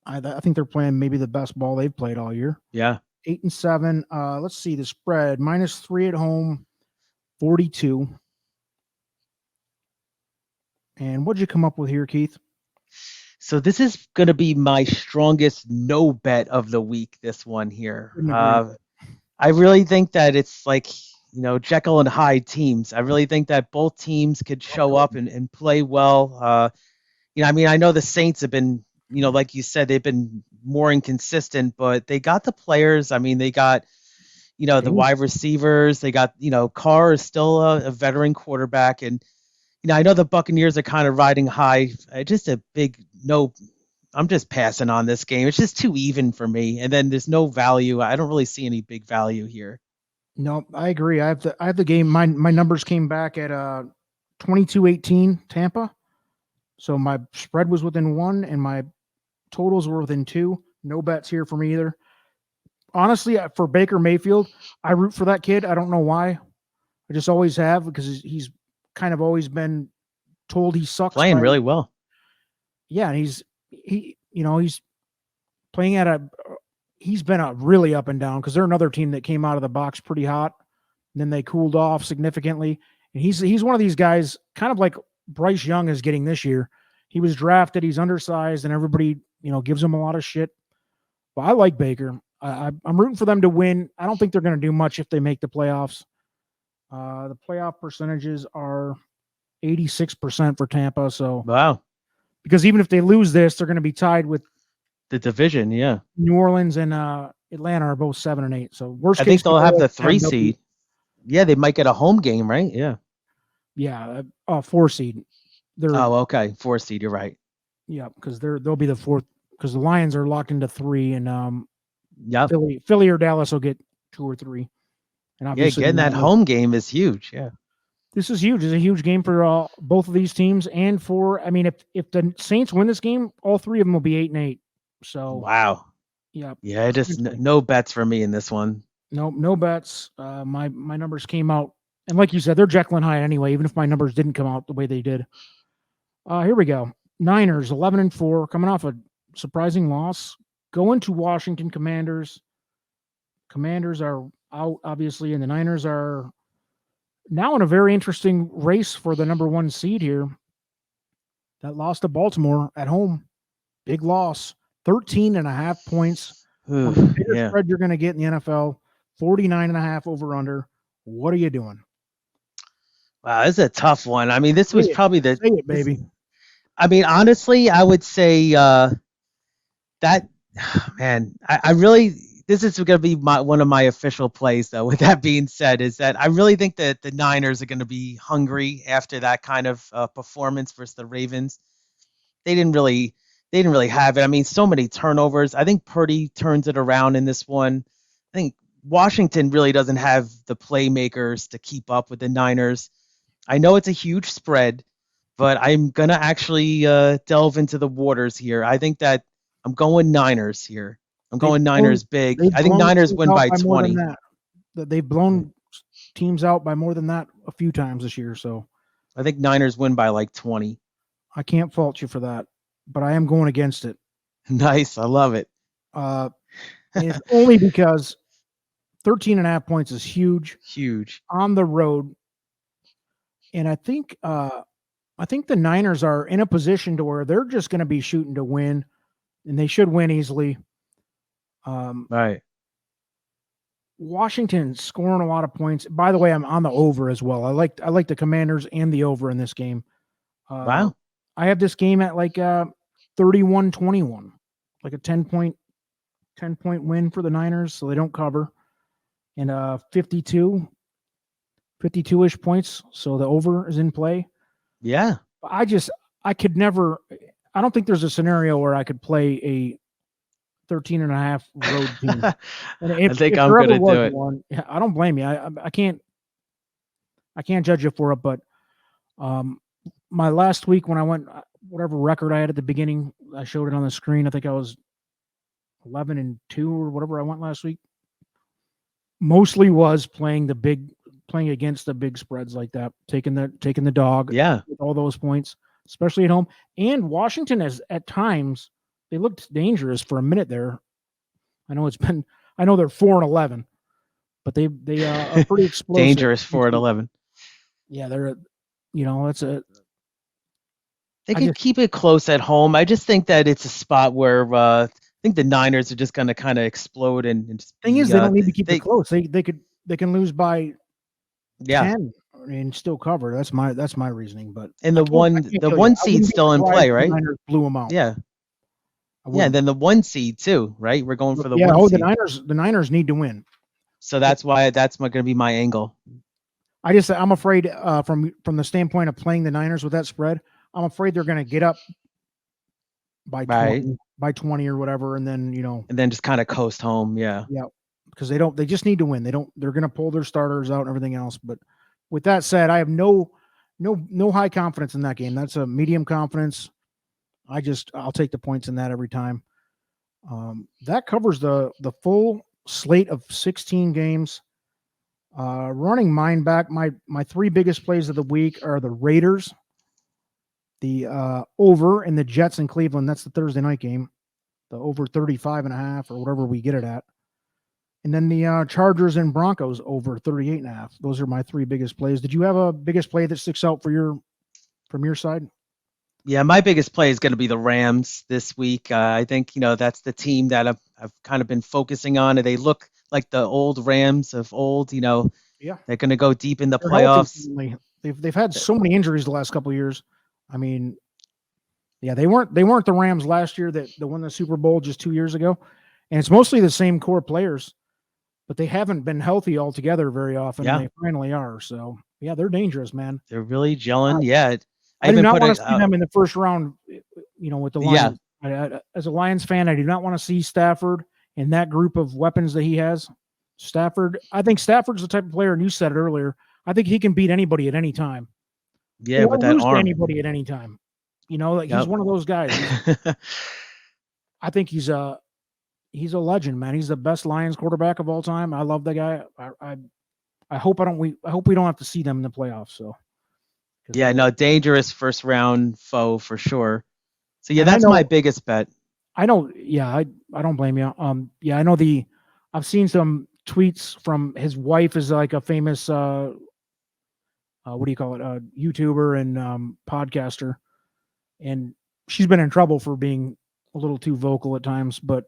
I think they're playing maybe the best ball they've played all year. Yeah. 8-7. Let's see the spread. -3 at home, 42. And what'd you come up with here, Keith? So this is going to be my strongest no bet of the week, this one here. I really think that it's like, Jekyll and Hyde teams. I really think that both teams could show up and play well. I know the Saints have been, like you said, they've been more inconsistent, but they got the players. I mean, they got The wide receivers. They got, Carr is still a veteran quarterback. And, I know the Buccaneers are kind of riding high. Just a big no. I'm just passing on this game. It's just too even for me. And then there's no value. I don't really see any big value here. No, I agree. I have the game. My numbers came back at 22-18 Tampa. So my spread was within 1 and my totals were within 2. No bets here for me either. Honestly, for Baker Mayfield, I root for that kid. I don't know why. I just always have, because he's kind of always been told he sucks. Playing really well. Yeah, and he's playing he's been a really up and down, because they're another team that came out of the box pretty hot, and then they cooled off significantly. And he's one of these guys, kind of like Bryce Young is getting this year. He was drafted, he's undersized, and everybody, gives him a lot of shit. But I like Baker. I'm rooting for them to win. I don't think they're going to do much if they make the playoffs. The playoff percentages are 86% for Tampa. So wow, because even if they lose this, they're going to be tied with the division. Yeah, New Orleans and Atlanta are both 7 and 8. So worst I case, think they'll have the 3 seed. Yeah, they might get a home game, right? Yeah, 4 seed. Okay, 4 seed. You're right. Yeah, because they'll be the 4th, because the Lions are locked into 3, and yep. Philly or Dallas will get 2 or 3. And obviously, getting that home game is huge. Yeah, this is huge. It's a huge game for both of these teams, and if the Saints win this game, all 3 of them will be 8 and 8. So wow. Yeah, just no bets for me in this one. No bets. My numbers came out, and like you said, they're Jekyll and Hyde anyway. Even if my numbers didn't come out the way they did. Here we go. Niners 11-4, coming off a surprising loss, going to Washington Commanders. Commanders are out, obviously, and the Niners are now in a very interesting race for the number 1 seed here. That loss to Baltimore at home, big loss, 13.5 points. The biggest spread you're going to get in the NFL, 49.5 over under. What are you doing? Wow, this is a tough one. I mean, this was probably Say it, baby. Honestly, I would say that, man, I really, this is going to be one of my official plays, though. With that being said, is that I really think that the Niners are going to be hungry after that kind of performance versus the Ravens. They didn't really have it. I mean, so many turnovers. I think Purdy turns it around in this one. I think Washington really doesn't have the playmakers to keep up with the Niners. I know it's a huge spread, but I'm going to actually delve into the waters here. I think that I'm going Niners here. I'm going Niners big. I think Niners win by 20. They've blown teams out by more than that a few times this year. So I think Niners win by like 20. I can't fault you for that, but I am going against it. Nice. I love it. It's only because 13.5 points is huge. Huge. On the road. And I think the Niners are in a position to where they're just going to be shooting to win, and they should win easily. Right. Washington scoring a lot of points. By the way, I'm on the over as well. I like the Commanders and the over in this game. Wow. I have this game at like 31-21, like a 10-point win for the Niners, so they don't cover, and 52-ish points, so the over is in play. Yeah. I could never. I don't think there's a scenario where I could play a 13.5 road team. And I think I'm going to do it. I don't blame you. I can't judge you for it, but my last week when I went, whatever record I had at the beginning, I showed it on the screen. I think I was 11-2 or whatever I went last week. Mostly was playing against the big spreads like that, taking the dog. Yeah. With all those points, especially at home. And Washington has at times they looked dangerous for a minute there. I know they're 4-11, but they are pretty explosive. Dangerous 4-11. Yeah, they're they can keep it close at home. I just think that it's a spot where I think the Niners are just going to kind of explode and just thing is they don't need to keep it close. They can lose by 10 and still cover. That's my reasoning. But and the one seed's still in play, right? The Niners blew them out. Yeah. Yeah, and then the 1 seed too, right? We're going for the 1 seed. The Niners need to win. So that's why that's going to be my angle. I'm afraid from the standpoint of playing the Niners with that spread, I'm afraid they're going to get up by 20 or whatever, and then and then just kind of coast home. Yeah, because they just need to win. They're going to pull their starters out and everything else. But with that said, I have no high confidence in that game. That's a medium confidence. I'll take the points in that every time. That covers the full slate of 16 games. Running mine back, my three biggest plays of the week are the Raiders, the over, and the Jets in Cleveland. That's the Thursday night game, the over 35.5 or whatever we get it at. And then the Chargers and Broncos over 38.5. Those are my three biggest plays. Did you have a biggest play that sticks out from your side? Yeah, my biggest play is going to be the Rams this week. I think, that's the team that I've kind of been focusing on. And they look like the old Rams of old, Yeah. They're going to go deep in the playoffs. They've had so many injuries the last couple of years. I mean, yeah, they weren't the Rams last year that won the Super Bowl just 2 years ago. And it's mostly the same core players, but they haven't been healthy altogether very often. Yeah. And they finally are. So, yeah, they're dangerous, man. They're really gelling. Yeah. I do not want to see them in the first round, with the Lions. Yeah. As a Lions fan, I do not want to see Stafford and that group of weapons that he has. I think Stafford's the type of player, and you said it earlier, I think he can beat anybody at any time. Yeah, with that arm. Anybody at any time. He's one of those guys. I think he's a legend, man. He's the best Lions quarterback of all time. I love the guy. I hope we don't have to see them in the playoffs. So. Yeah, no, dangerous first round foe for sure. So yeah, that's my biggest bet. I know. Yeah, I don't blame you. I know I've seen some tweets from his wife is like a famous what do you call it? YouTuber and podcaster, and she's been in trouble for being a little too vocal at times. But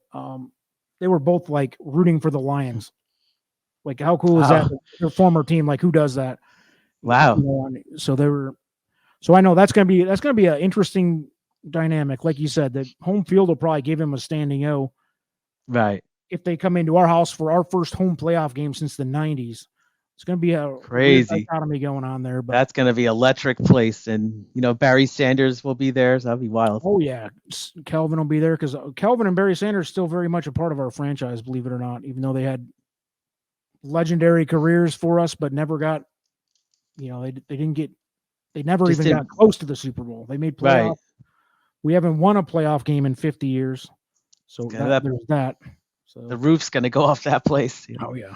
they were both like rooting for the Lions. Like, how cool is that? Their former team. Like, who does that? Wow. So I know that's gonna be an interesting dynamic. Like you said, the home field will probably give him a standing O. Right. If they come into our house for our first home playoff game since the 90s, it's gonna be a crazy dichotomy going on there. But that's gonna be electric place, and Barry Sanders will be there, so that'll be wild. Oh yeah, Kelvin will be there because Kelvin and Barry Sanders still very much a part of our franchise, believe it or not. Even though they had legendary careers for us, but never got. They never even got close to the Super Bowl. They made playoffs. Right. We haven't won a playoff game in 50 years. So there's that. So the roof's going to go off that place. Oh, yeah.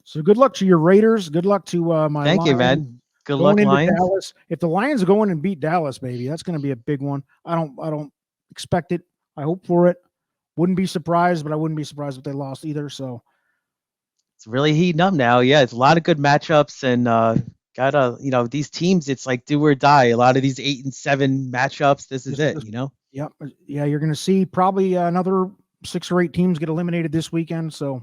So good luck to your Raiders. Good luck to my Thank Lions. You, man. Good luck, Lions. Dallas. If the Lions go in and beat Dallas, baby, that's going to be a big one. I don't expect it. I hope for it. Wouldn't be surprised, but I wouldn't be surprised if they lost either. So it's really heating up now. Yeah, it's a lot of good matchups, and these teams, it's like do or die. A lot of these 8-7 matchups. This is it. Yep. Yeah, you're going to see probably another 6 or 8 teams get eliminated this weekend. So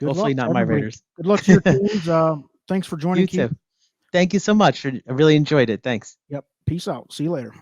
hopefully not my Raiders. Good luck to your teams. Thanks for joining. You too. Thank you so much. I really enjoyed it. Thanks. Yep. Peace out. See you later.